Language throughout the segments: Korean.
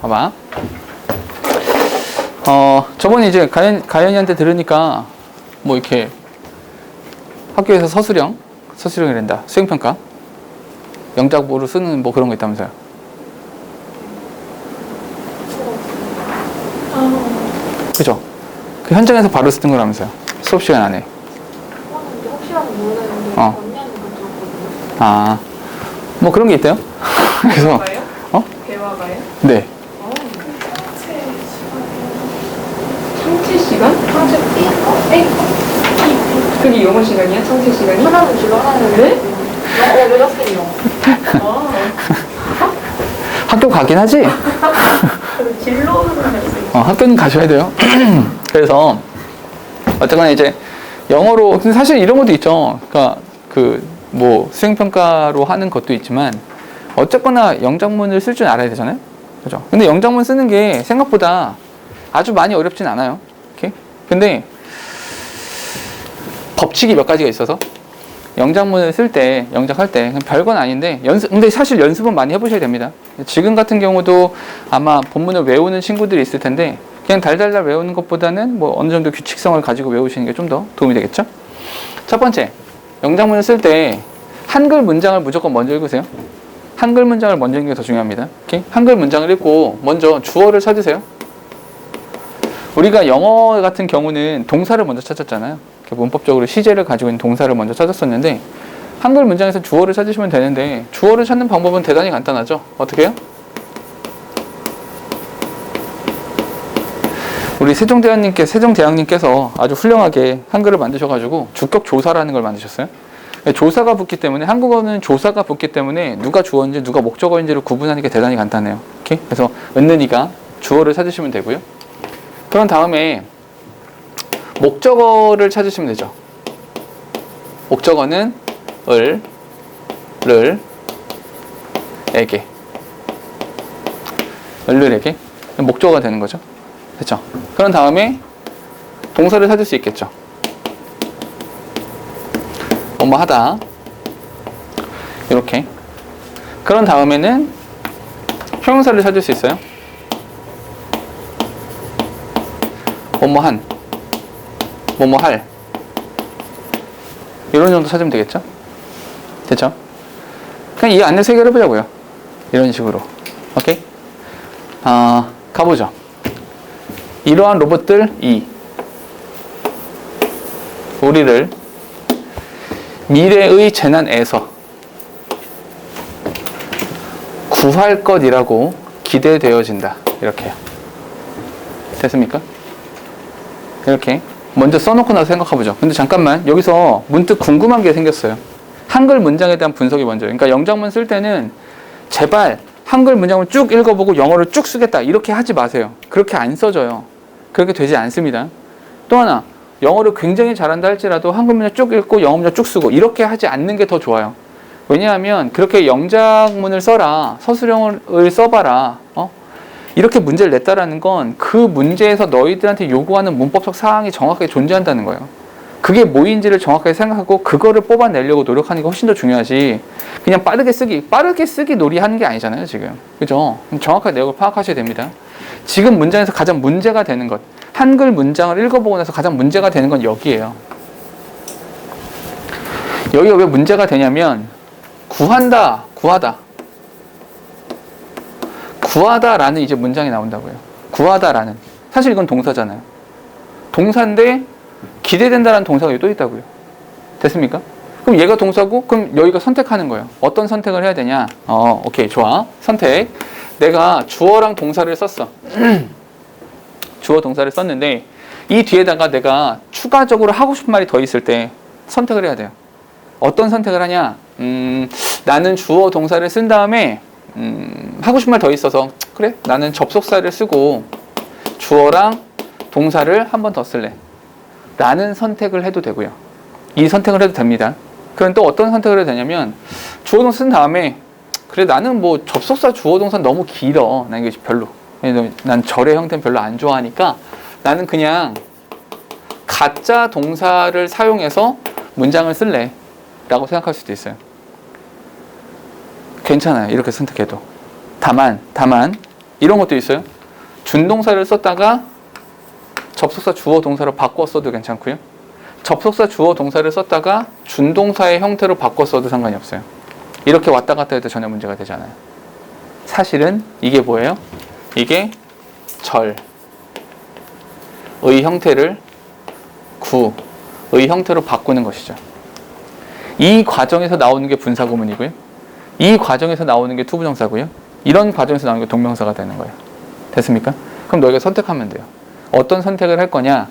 봐봐. 저번에 이제 가연이한테 들으니까 뭐 이렇게 학교에서 서술형이란다. 수행평가. 영작보로 쓰는 뭐 그런 거 있다면서요. 그죠? 그 현장에서 바로 쓰는 거라면서요. 수업 시간 안에. 혹시라도 모르겠는데 언니한테 들었거든요. 아, 뭐 그런 게 있대요. 그래서 대화가요? 네. 청체 시간? 청체 그게 영어 시간이야? 청체 시간이? 하나는 줄로 하나는 네? 왜 줬어요? 학교 가긴 하지? 진로는 할수 있어. 학교는 가셔야 돼요. 그래서 어쨌거나 이제 영어로 근데 사실 이런 것도 있죠. 그러니까 그 뭐 수행평가로 하는 것도 있지만 어쨌거나 영작문을 쓸 줄 알아야 되잖아요. 그죠? 근데 영작문 쓰는 게 생각보다 아주 많이 어렵진 않아요. 이렇게. 근데 법칙이 몇 가지가 있어서 영작문을 쓸 때, 영작할 때 별건 아닌데 근데 사실 연습은 많이 해보셔야 됩니다. 지금 같은 경우도 아마 본문을 외우는 친구들이 있을 텐데 그냥 달달달 외우는 것보다는 뭐 어느 정도 규칙성을 가지고 외우시는 게 좀 더 도움이 되겠죠? 첫 번째, 영작문을 쓸 때 한글 문장을 무조건 먼저 읽으세요. 한글 문장을 먼저 읽는 게 더 중요합니다. 오케이? 한글 문장을 읽고 먼저 주어를 찾으세요. 우리가 영어 같은 경우는 동사를 먼저 찾았잖아요. 문법적으로 시제를 가지고 있는 동사를 먼저 찾았었는데 한글 문장에서 주어를 찾으시면 되는데 주어를 찾는 방법은 대단히 간단하죠. 어떻게 해요? 우리 세종대왕님께서 아주 훌륭하게 한글을 만드셔가지고 주격조사라는 걸 만드셨어요. 조사가 붙기 때문에 한국어는 조사가 붙기 때문에 누가 주어인지 누가 목적어인지를 구분하는 게 대단히 간단해요. 오케이? 그래서 은는이가 주어를 찾으시면 되고요. 그런 다음에 목적어를 찾으시면 되죠. 목적어는 을, 를, 에게. 을에게 목적어가 되는 거죠. 됐죠? 그런 다음에 동사를 찾을 수 있겠죠. 뭐뭐 하다. 이렇게. 그런 다음에는 형용사를 찾을 수 있어요. 뭐뭐 한. 뭐뭐 할. 이런 정도 찾으면 되겠죠? 됐죠? 그냥 이 안에서 해결해 보자고요. 이런 식으로. 오케이? 가보죠. 이러한 로봇들 우리를 미래의 재난에서 구할 것이라고 기대되어진다. 이렇게요. 됐습니까? 이렇게 먼저 써놓고 나서 생각해보죠. 근데 잠깐만 여기서 문득 궁금한 게 생겼어요. 한글 문장에 대한 분석이 먼저. 그러니까 영작문 쓸 때는 제발 한글 문장을 쭉 읽어보고 영어를 쭉 쓰겠다 이렇게 하지 마세요. 그렇게 안 써져요. 그렇게 되지 않습니다. 또 하나 영어를 굉장히 잘한다 할지라도 한글 문장 쭉 읽고 영어 문장 쭉 쓰고 이렇게 하지 않는 게 더 좋아요. 왜냐하면 그렇게 영작문을 써라, 서술형을 써봐라, 이렇게 문제를 냈다라는 건 그 문제에서 너희들한테 요구하는 문법적 사항이 정확하게 존재한다는 거예요. 그게 뭐인지를 정확하게 생각하고 그거를 뽑아내려고 노력하는 게 훨씬 더 중요하지 그냥 빠르게 쓰기 놀이하는 게 아니잖아요 지금. 그죠? 정확하게 내용을 파악하셔야 됩니다. 지금 문장에서 가장 문제가 되는 것, 한글 문장을 읽어보고 나서 가장 문제가 되는 건 여기예요. 여기가 왜 문제가 되냐면 구한다, 구하다라는 이제 문장이 나온다고요. 구하다라는. 사실 이건 동사잖아요. 동사인데 기대된다라는 동사가 여기 또 있다고요. 됐습니까? 그럼 얘가 동사고 그럼 여기가 선택하는 거예요. 어떤 선택을 해야 되냐? 오케이, 좋아. 선택. 내가 주어랑 동사를 썼어. 주어 동사를 썼는데 이 뒤에다가 내가 추가적으로 하고 싶은 말이 더 있을 때 선택을 해야 돼요. 어떤 선택을 하냐? 나는 주어 동사를 쓴 다음에 하고 싶은 말 더 있어서 그래? 나는 접속사를 쓰고 주어랑 동사를 한 번 더 쓸래. 라는 선택을 해도 되고요. 이 선택을 해도 됩니다. 그럼 또 어떤 선택을 해도 되냐면 주어 동사 쓴 다음에 그래 나는 뭐 접속사 주어 동사 너무 길어. 난 이게 별로. 난 절의 형태는 별로 안 좋아하니까 나는 그냥 가짜 동사를 사용해서 문장을 쓸래. 라고 생각할 수도 있어요. 괜찮아요. 이렇게 선택해도. 다만 이런 것도 있어요. 준동사를 썼다가 접속사 주어 동사로 바꿔 써도 괜찮고요. 접속사 주어 동사를 썼다가 준동사의 형태로 바꿔 써도 상관이 없어요. 이렇게 왔다 갔다 해도 전혀 문제가 되지 않아요. 사실은 이게 뭐예요? 이게 절의 형태를 구의 형태로 바꾸는 것이죠. 이 과정에서 나오는 게 분사구문이고요. 이 과정에서 나오는 게 투부정사고요. 이런 과정에서 나오는 게 동명사가 되는 거예요. 됐습니까? 그럼 너희가 선택하면 돼요. 어떤 선택을 할 거냐?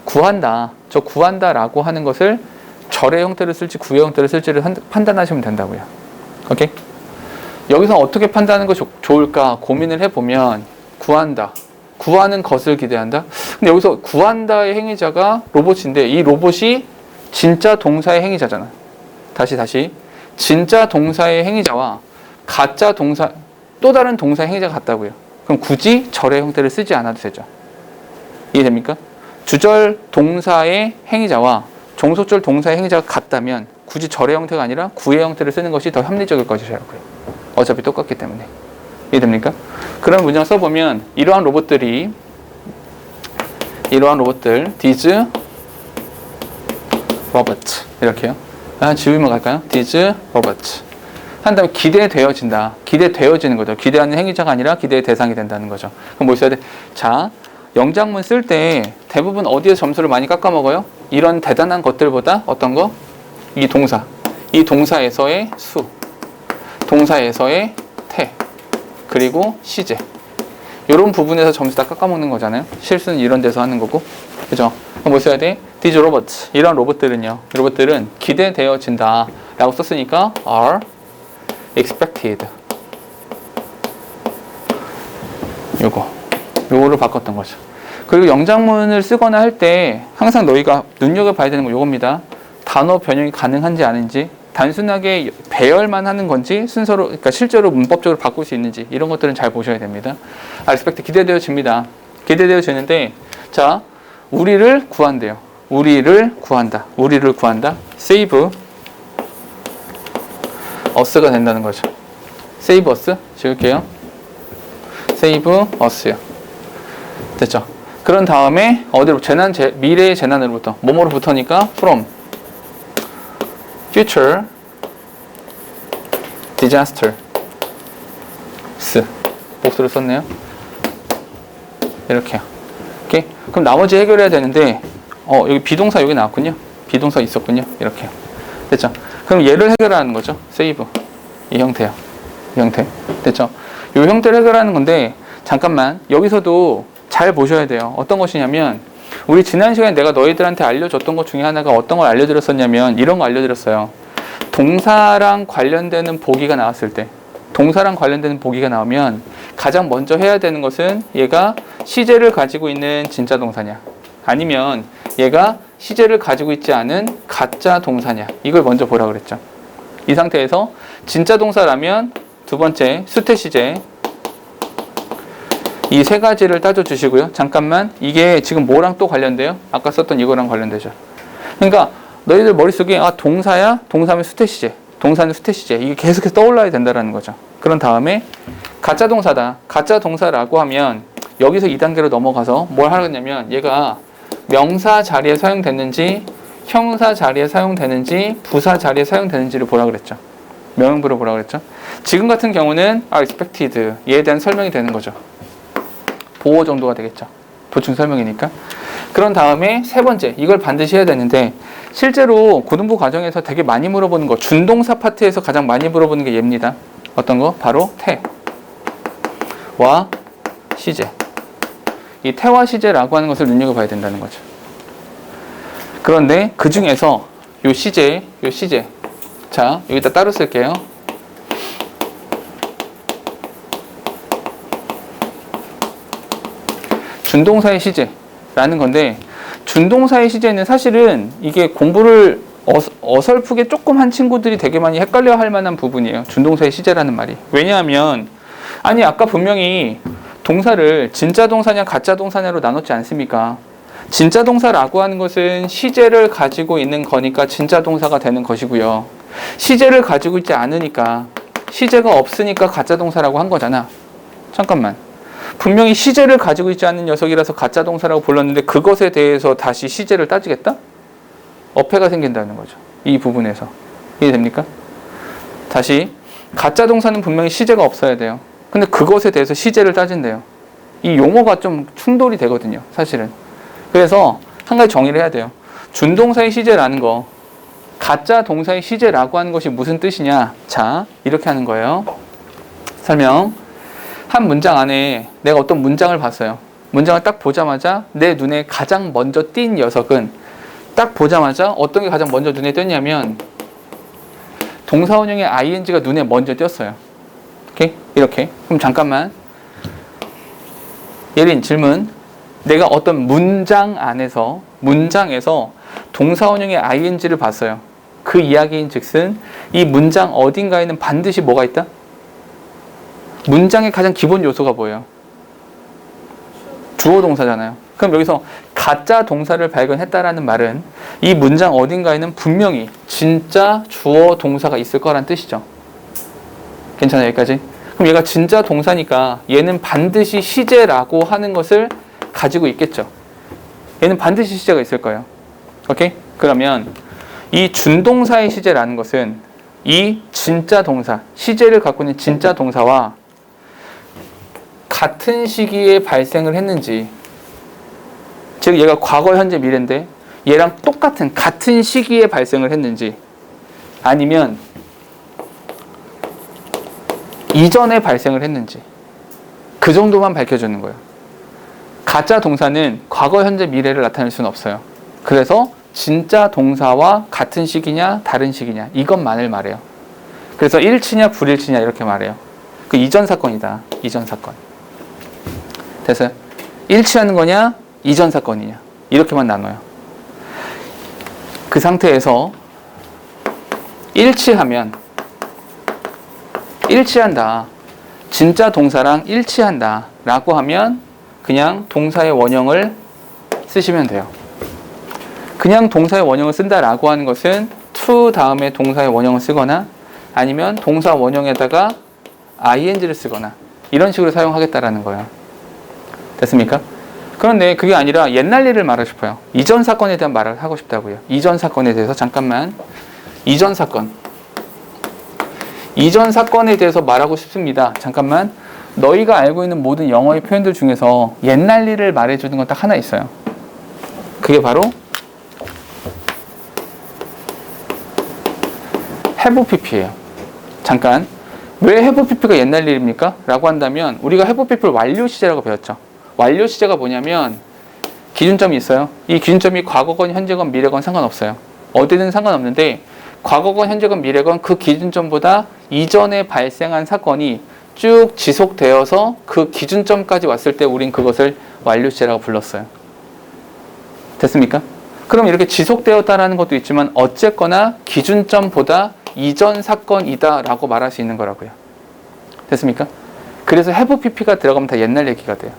구한다. 저 구한다라고 하는 것을 절의 형태를 쓸지 구의 형태를 쓸지를 판단하시면 된다고요. 오케이? 여기서 어떻게 판단하는 것이 좋을까 고민을 해보면 구한다. 구하는 것을 기대한다. 근데 여기서 구한다의 행위자가 로봇인데 이 로봇이 진짜 동사의 행위자잖아. 다시. 진짜 동사의 행위자와 가짜 동사, 또 다른 동사의 행위자가 같다고요. 그럼 굳이 절의 형태를 쓰지 않아도 되죠. 이해됩니까? 주절 동사의 행위자와 종속절 동사의 행위자가 같다면 굳이 절의 형태가 아니라 구의 형태를 쓰는 것이 더 합리적일 것이라고요. 어차피 똑같기 때문에. 이해됩니까? 그런 문장을 써보면 이러한 로봇들 these robots 이렇게요. 지우면 갈까요? these robots 한 다음에 기대되어진다. 기대되어지는 거죠. 기대하는 행위자가 아니라 기대의 대상이 된다는 거죠. 그럼 뭐 있어야 돼? 자, 영장문 쓸 때 대부분 어디에서 점수를 많이 깎아먹어요? 이런 대단한 것들보다 어떤 거? 이 동사. 이 동사에서의 수. 동사에서의 태. 그리고 시제. 이런 부분에서 점수 다 깎아먹는 거잖아요. 실수는 이런 데서 하는 거고. 그죠? 그럼 뭐 써야 돼? These robots. 이런 로봇들은요. 로봇들은 기대되어진다. 라고 썼으니까 are expected. 요거를 바꿨던 거죠. 그리고 영장문을 쓰거나 할 때 항상 너희가 눈여겨봐야 되는 건 요겁니다. 단어 변형이 가능한지 아닌지, 단순하게 배열만 하는 건지 순서로, 그러니까 실제로 문법적으로 바꿀 수 있는지 이런 것들은 잘 보셔야 됩니다. expect 기대되어집니다. 기대되어지는데 자, 우리를 구한대요. 우리를 구한다. save us가 된다는 거죠. save us 지울게요. save us요. 됐죠? 그런 다음에 어디로? 미래의 재난으로부터. 뭐뭐로부터니까 from future disasters. 복수를 썼네요. 이렇게요. 오케이? 그럼 나머지 해결해야 되는데 여기 비동사 여기 나왔군요. 비동사 있었군요. 이렇게요. 됐죠? 그럼 얘를 해결하는 거죠. save. 이 형태요. 이 형태. 됐죠? 이 형태를 해결하는 건데 잠깐만 여기서도 잘 보셔야 돼요. 어떤 것이냐면 우리 지난 시간에 내가 너희들한테 알려줬던 것 중에 하나가 어떤 걸 알려드렸었냐면 이런 거 알려드렸어요. 동사랑 관련되는 보기가 나왔을 때 동사랑 관련되는 보기가 나오면 가장 먼저 해야 되는 것은 얘가 시제를 가지고 있는 진짜 동사냐 아니면 얘가 시제를 가지고 있지 않은 가짜 동사냐 이걸 먼저 보라 그랬죠. 이 상태에서 진짜 동사라면 두 번째 수태 시제 이 세 가지를 따져주시고요. 잠깐만 이게 지금 뭐랑 또 관련돼요? 아까 썼던 이거랑 관련되죠. 그러니까 너희들 머릿속에 동사야? 동사면 수태시제 동사는 수태시제 이게 계속해서 떠올라야 된다는 거죠. 그런 다음에 가짜 동사다. 가짜 동사라고 하면 여기서 2단계로 넘어가서 뭘 하겠냐면 얘가 명사 자리에 사용됐는지 형사 자리에 사용되는지 부사 자리에 사용되는지를 보라 그랬죠. 명령부를 보라 그랬죠. 지금 같은 경우는 are expected 얘에 대한 설명이 되는 거죠. 보호 정도가 되겠죠. 보충 설명이니까. 그런 다음에 세 번째, 이걸 반드시 해야 되는데 실제로 고등부 과정에서 되게 많이 물어보는 거, 준동사 파트에서 가장 많이 물어보는 게 얘입니다. 어떤 거? 바로 태와 시제. 이 태와 시제라고 하는 것을 눈여겨봐야 된다는 거죠. 그런데 그 중에서 요 시제. 자, 여기다 따로 쓸게요. 준동사의 시제라는 건데 준동사의 시제는 사실은 이게 공부를 어설프게 조금 한 친구들이 되게 많이 헷갈려 할 만한 부분이에요. 준동사의 시제라는 말이. 왜냐하면 아니 아까 분명히 동사를 진짜 동사냐 가짜 동사냐로 나눴지 않습니까? 진짜 동사라고 하는 것은 시제를 가지고 있는 거니까 진짜 동사가 되는 것이고요. 시제를 가지고 있지 않으니까 시제가 없으니까 가짜 동사라고 한 거잖아. 잠깐만. 분명히 시제를 가지고 있지 않는 녀석이라서 가짜 동사라고 불렀는데 그것에 대해서 다시 시제를 따지겠다? 어폐가 생긴다는 거죠. 이 부분에서. 이해됩니까? 다시 가짜 동사는 분명히 시제가 없어야 돼요. 근데 그것에 대해서 시제를 따진대요. 이 용어가 좀 충돌이 되거든요. 사실은. 그래서 한 가지 정의를 해야 돼요. 준동사의 시제라는 거, 가짜 동사의 시제라고 하는 것이 무슨 뜻이냐? 자, 이렇게 하는 거예요. 설명. 한 문장 안에 내가 어떤 문장을 봤어요. 문장을 딱 보자마자 내 눈에 가장 먼저 띈 녀석은 딱 보자마자 어떤 게 가장 먼저 눈에 띄었냐면 동사원형의 ing가 눈에 먼저 띄었어요. 오케이? 이렇게. 그럼 잠깐만. 예린 질문. 내가 어떤 문장에서 동사원형의 ing를 봤어요. 그 이야기인 즉슨 이 문장 어딘가에는 반드시 뭐가 있다? 문장의 가장 기본 요소가 뭐예요? 주어 동사잖아요. 그럼 여기서 가짜 동사를 발견했다라는 말은 이 문장 어딘가에는 분명히 진짜 주어 동사가 있을 거란 뜻이죠. 괜찮아요, 여기까지? 그럼 얘가 진짜 동사니까 얘는 반드시 시제라고 하는 것을 가지고 있겠죠. 얘는 반드시 시제가 있을 거예요. 오케이? 그러면 이 준동사의 시제라는 것은 이 진짜 동사, 시제를 갖고 있는 진짜 동사와 같은 시기에 발생을 했는지, 즉 얘가 과거, 현재, 미래인데 얘랑 똑같은 같은 시기에 발생을 했는지 아니면 이전에 발생을 했는지 그 정도만 밝혀주는 거예요. 가짜 동사는 과거, 현재, 미래를 나타낼 수는 없어요. 그래서 진짜 동사와 같은 시기냐 다른 시기냐 이것만을 말해요. 그래서 일치냐 불일치냐 이렇게 말해요. 그 이전 사건이다. 이전 사건. 됐어요? 일치하는 거냐 이전 사건이냐 이렇게만 나눠요. 그 상태에서 일치한다. 진짜 동사랑 일치한다 라고 하면 그냥 동사의 원형을 쓰시면 돼요. 그냥 동사의 원형을 쓴다라고 하는 것은 to 다음에 동사의 원형을 쓰거나 아니면 동사 원형에다가 ing를 쓰거나 이런 식으로 사용하겠다라는 거예요. 됐습니까? 그런데 그게 아니라 옛날 일을 말하고 싶어요. 이전 사건에 대한 말을 하고 싶다고요. 이전 사건에 대해서 잠깐만. 이전 사건에 대해서 말하고 싶습니다. 잠깐만. 너희가 알고 있는 모든 영어의 표현들 중에서 옛날 일을 말해주는 건 딱 하나 있어요. 그게 바로 have pp예요. 잠깐. 왜 have pp가 옛날 일입니까? 라고 한다면 우리가 have pp를 완료 시제라고 배웠죠. 완료 시제가 뭐냐면 기준점이 있어요. 이 기준점이 과거건 현재건 미래건 상관없어요. 어디든 상관없는데 과거건 현재건 미래건 그 기준점보다 이전에 발생한 사건이 쭉 지속되어서 그 기준점까지 왔을 때 우린 그것을 완료 시제라고 불렀어요. 됐습니까? 그럼 이렇게 지속되었다라는 것도 있지만 어쨌거나 기준점보다 이전 사건이다 라고 말할 수 있는 거라고요. 됐습니까? 그래서 have pp가 들어가면 다 옛날 얘기가 돼요.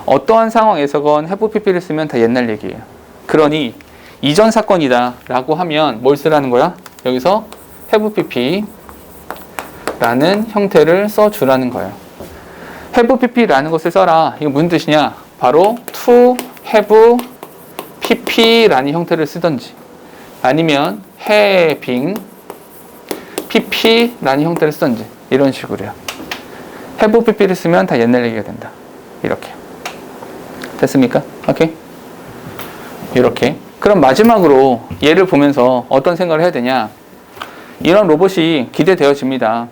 어떠한 상황에서건 have pp를 쓰면 다 옛날 얘기예요. 그러니 이전 사건이다 라고 하면 뭘 쓰라는 거야? 여기서 have pp 라는 형태를 써주라는 거예요. have pp 라는 것을 써라. 이거 무슨 뜻이냐? 바로 to have pp 라는 형태를 쓰던지 아니면 having pp 라는 형태를 쓰던지 이런 식으로요. have pp를 쓰면 다 옛날 얘기가 된다. 이렇게. 됐습니까? 오케이? 이렇게. 그럼 마지막으로 얘를 보면서 어떤 생각을 해야 되냐? 이런 로봇이 기대되어집니다.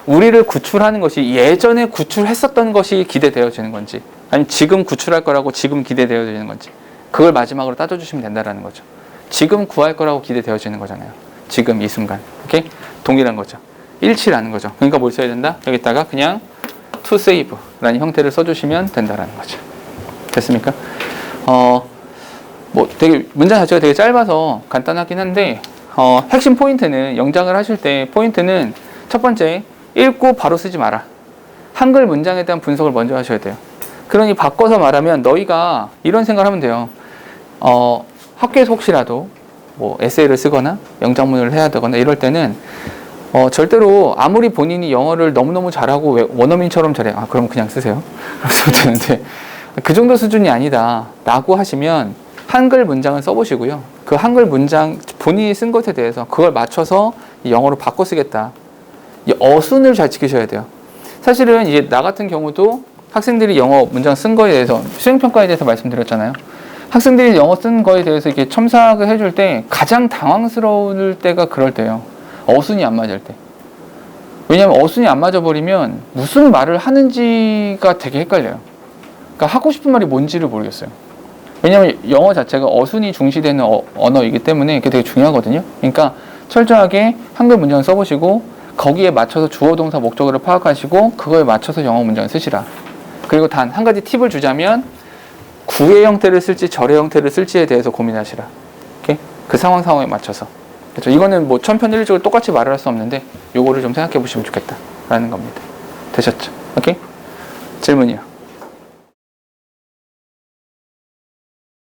우리를 구출하는 것이 예전에 구출했었던 것이 기대되어지는 건지 아니면 지금 구출할 거라고 지금 기대되어지는 건지 그걸 마지막으로 따져주시면 된다는 거죠. 지금 구할 거라고 기대되어지는 거잖아요. 지금 이 순간. 오케이? 동일한 거죠. 일치라는 거죠. 그러니까 뭘 써야 된다? 여기다가 그냥 to save 라는 형태를 써주시면 된다는 거죠. 됐습니까? 뭐 되게 문장 자체가 되게 짧아서 간단하긴 한데 핵심 포인트는 영작을 하실 때 포인트는 첫 번째 읽고 바로 쓰지 마라. 한글 문장에 대한 분석을 먼저 하셔야 돼요. 그러니 바꿔서 말하면 너희가 이런 생각을 하면 돼요. 학교에서 혹시라도 뭐 에세이를 쓰거나 영작문을 해야 되거나 이럴 때는 절대로 아무리 본인이 영어를 너무너무 잘하고 원어민처럼 잘해. 그럼 그냥 쓰세요. 그래서 되는데 그 정도 수준이 아니다 라고 하시면 한글 문장을 써보시고요. 그 한글 문장 본인이 쓴 것에 대해서 그걸 맞춰서 영어로 바꿔 쓰겠다. 이 어순을 잘 지키셔야 돼요. 사실은 이제 나 같은 경우도 학생들이 영어 문장 쓴 거에 대해서 수행평가에 대해서 말씀드렸잖아요. 학생들이 영어 쓴 거에 대해서 이렇게 첨삭을 해줄 때 가장 당황스러울 때가 그럴 때예요. 어순이 안 맞을 때. 왜냐하면 어순이 안 맞아버리면 무슨 말을 하는지가 되게 헷갈려요. 그러니까 하고 싶은 말이 뭔지를 모르겠어요. 왜냐하면 영어 자체가 어순이 중시되는 언어이기 때문에 그게 되게 중요하거든요. 그러니까 철저하게 한글 문장을 써보시고 거기에 맞춰서 주어, 동사, 목적어를 파악하시고 그거에 맞춰서 영어 문장을 쓰시라. 그리고 단 한 가지 팁을 주자면 구의 형태를 쓸지 절의 형태를 쓸지에 대해서 고민하시라. 오케이? 그 상황에 맞춰서. 그렇죠? 이거는 뭐 천편일률적으로 똑같이 말을 할 수 없는데 요거를 좀 생각해 보시면 좋겠다라는 겁니다. 되셨죠? 오케이? 질문이요.